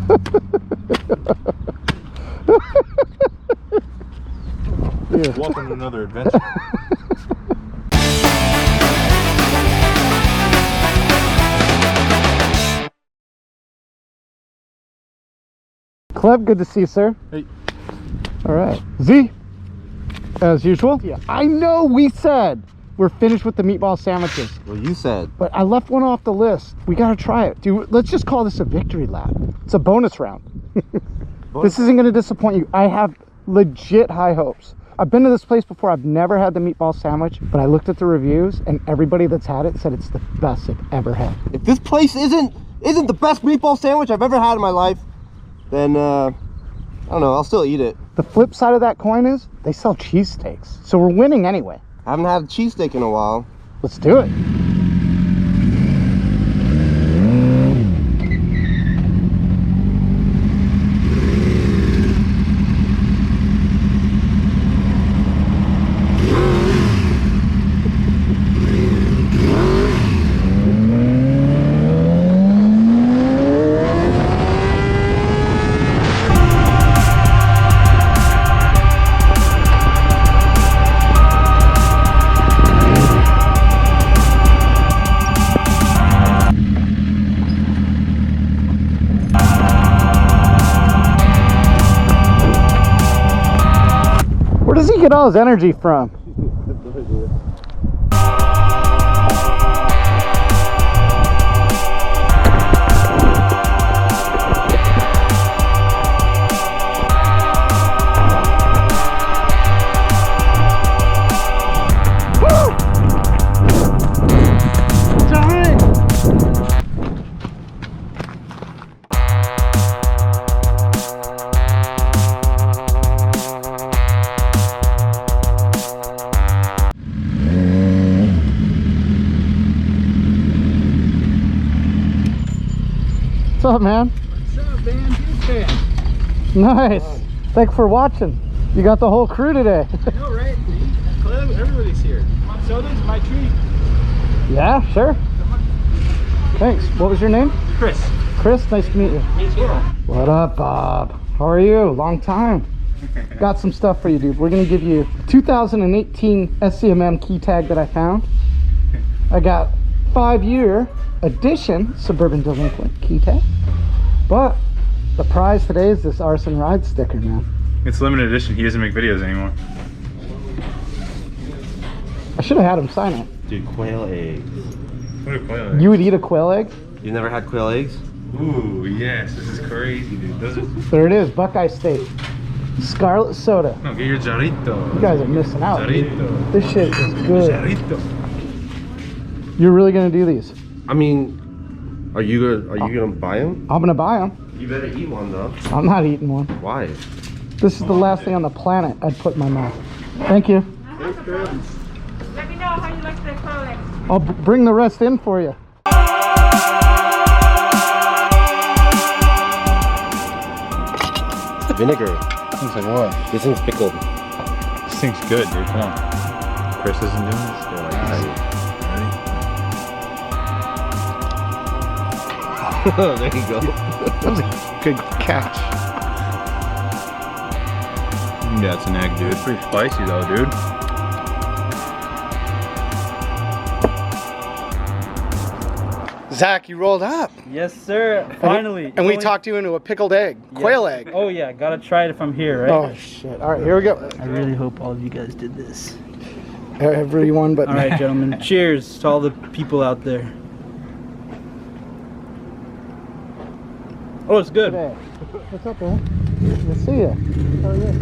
Yeah. Welcome to another adventure. Cleb, good to see you, sir. Hey. All right. Z, as usual. Yeah. I know we said we're finished with the meatball sandwiches. Well, you said. But I left one off the list. We got to try it. Dude, let's just call this a victory lap. It's a bonus round. This isn't going to disappoint you. I have legit high hopes. I've been to this place before. I've never had the meatball sandwich, but I looked at the reviews and everybody that's had it said it's the best they've ever had. If this place isn't the best meatball sandwich I've ever had in my life, then I don't know, I'll still eat it. The flip side of that coin is they sell cheesesteaks, so we're winning anyway. I haven't had a cheesesteak in a while. Let's do it. Where does he get all his energy from? What's up, man? What's up, man? Good fan. Nice. Thanks for watching. You got the whole crew today. I know, right? Clem, everybody's here. Come on, sodas, my treat. Yeah, sure. Thanks. What was your name? Chris. Chris, nice to meet you. Me too. What up, Bob? How are you? Long time. Got some stuff for you, dude. We're gonna give you 2018 SCMM key tag that I found. I got 5-year edition Suburban Delinquent key tag. But the prize today is this R.S.M ride sticker, man. It's limited edition. He doesn't make videos anymore. I should have had him sign it. Dude, quail eggs. What are quail eggs? You would eat a quail egg? You never had quail eggs? Ooh, yes. This is crazy, dude. Those are... There it is, Buckeye State. Scarlet soda. No, get your jarrito. You guys are missing out. Jarrito. This shit is good. Jarrito. You're really gonna do these? I mean, are you gonna buy them? I'm gonna buy them. You better eat one though. I'm not eating one. Why? This is the last thing on the planet I'd put in my mouth. Thank you. Let me know how you like the quail. I'll bring the rest in for you. Vinegar. Looks like what? This thing's pickled. This thing's good, dude. Come on. Chris isn't doing this. They're like, There you go. That was a good catch. yeah, it's an egg, dude. It's pretty spicy though, dude. Zach, you rolled up. Yes, sir. Finally. And we talked you into a pickled egg. Yeah. Quail egg. Oh, yeah. Gotta try it if I'm here, right? Oh, shit. All right, here we go. I really hope all of you guys did this. Everyone but All right, gentlemen. Cheers to all the people out there. Oh, it's good. Hey, what's up, man? Good to see you. How are you?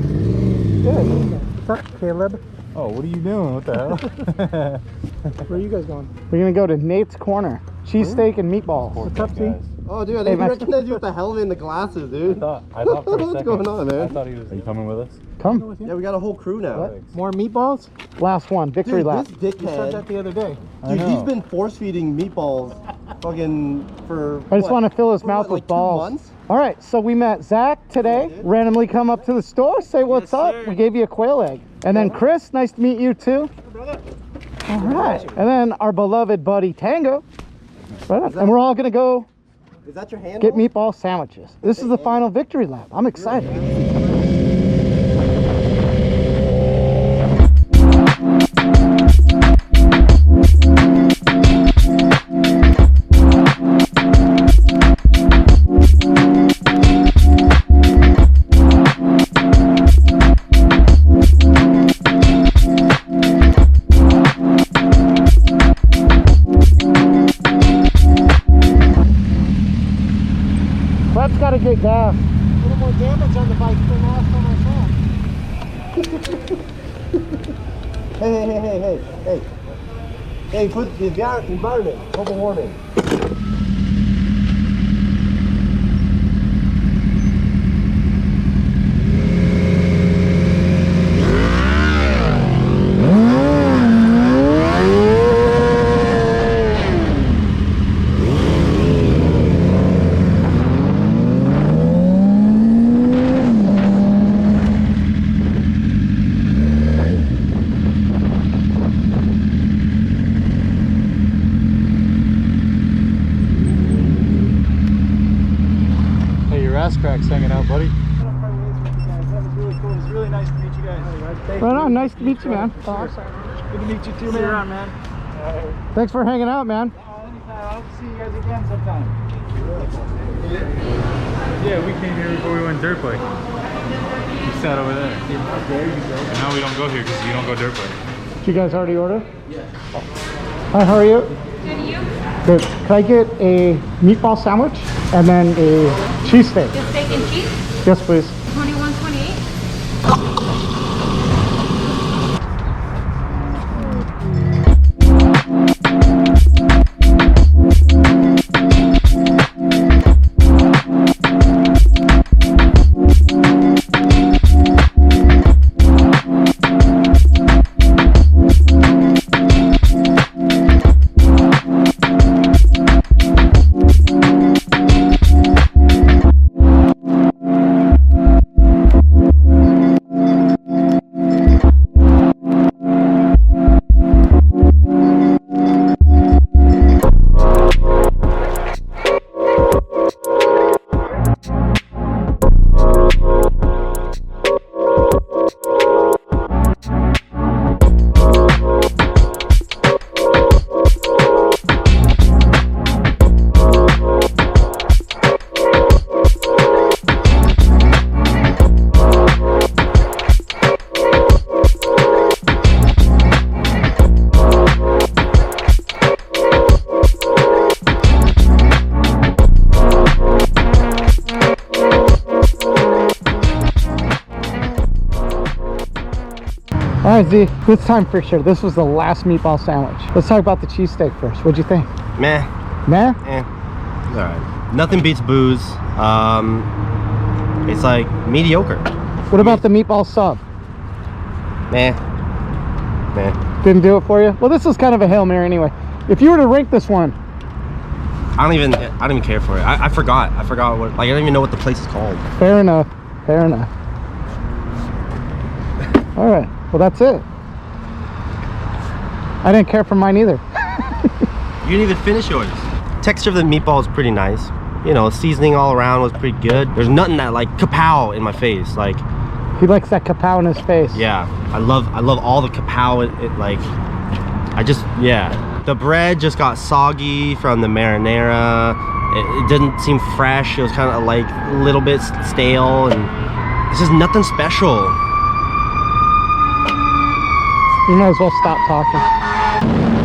Good. What's up, Caleb? Oh, what are you doing? What the hell? Where are you guys going? We're gonna go to Nate's Corner. Cheesesteak and meatballs. What's up, T? Oh, dude, I Hey, didn't man. recognize you with the helmet and the glasses, dude. I thought for a What's second. going on, man? I thought he was. Are you coming with us? Come. Yeah, we got a whole crew now. What? More meatballs? Last one, victory Dude, lap. this dickhead. the other day. Dude, he's been force feeding meatballs fucking for I just want to fill his for mouth what, with like 2 balls. months? All right, so we met Zach today. Yeah, dude. Randomly come up to the store, say what's Yes, up. sir. We gave you a quail egg. And then Chris, nice to meet you too. All right. And then our beloved buddy Tango. Right on. And we're all gonna go Is that your handle? Get meatball sandwiches. This is the final victory lap. I'm excited. Cleb's got to get gas. A little more damage on the bike than last time I saw. Hey, put the environment, global warming. Ass cracks hanging out, buddy. That was really cool. It was really nice to meet you guys. Right on. Nice to meet you, man. Awesome. Good to meet you too, man. See you around, man. Thanks for hanging out, man. Anytime. I hope to see you guys again sometime. Yeah, we came here before we went dirt bike. We sat over there. And now we don't go here because you don't go dirt bike. Did you guys already order? Yeah. Hi, how are you? Good, you? Good. Can I get a meatball sandwich and then a cheesesteak? Just steak and cheese? Yes, please. 21.28. All right, Z, this time for sure. This was the last meatball sandwich. Let's talk about the cheesesteak first. What'd you think? Meh. Meh? It's alright. Nothing beats booze. It's like mediocre. What about the meatball sub? Meh. Meh. Didn't do it for you? Well, this is kind of a Hail Mary anyway. If you were to rank this one, I don't even care for it. I forgot what, like, I don't even know what the place is called. fair enough. Fair enough. All right. Well, that's it. I didn't care for mine either. You didn't even finish yours. Texture of the meatball is pretty nice. You know, seasoning all around was pretty good. There's nothing that like kapow in my face. Like, He likes that kapow in his face. yeah, I love all the kapow. Yeah. The bread just got soggy from the marinara. It didn't seem fresh. It was kind of like a little bit stale, and it's just nothing special. You might as well stop talking.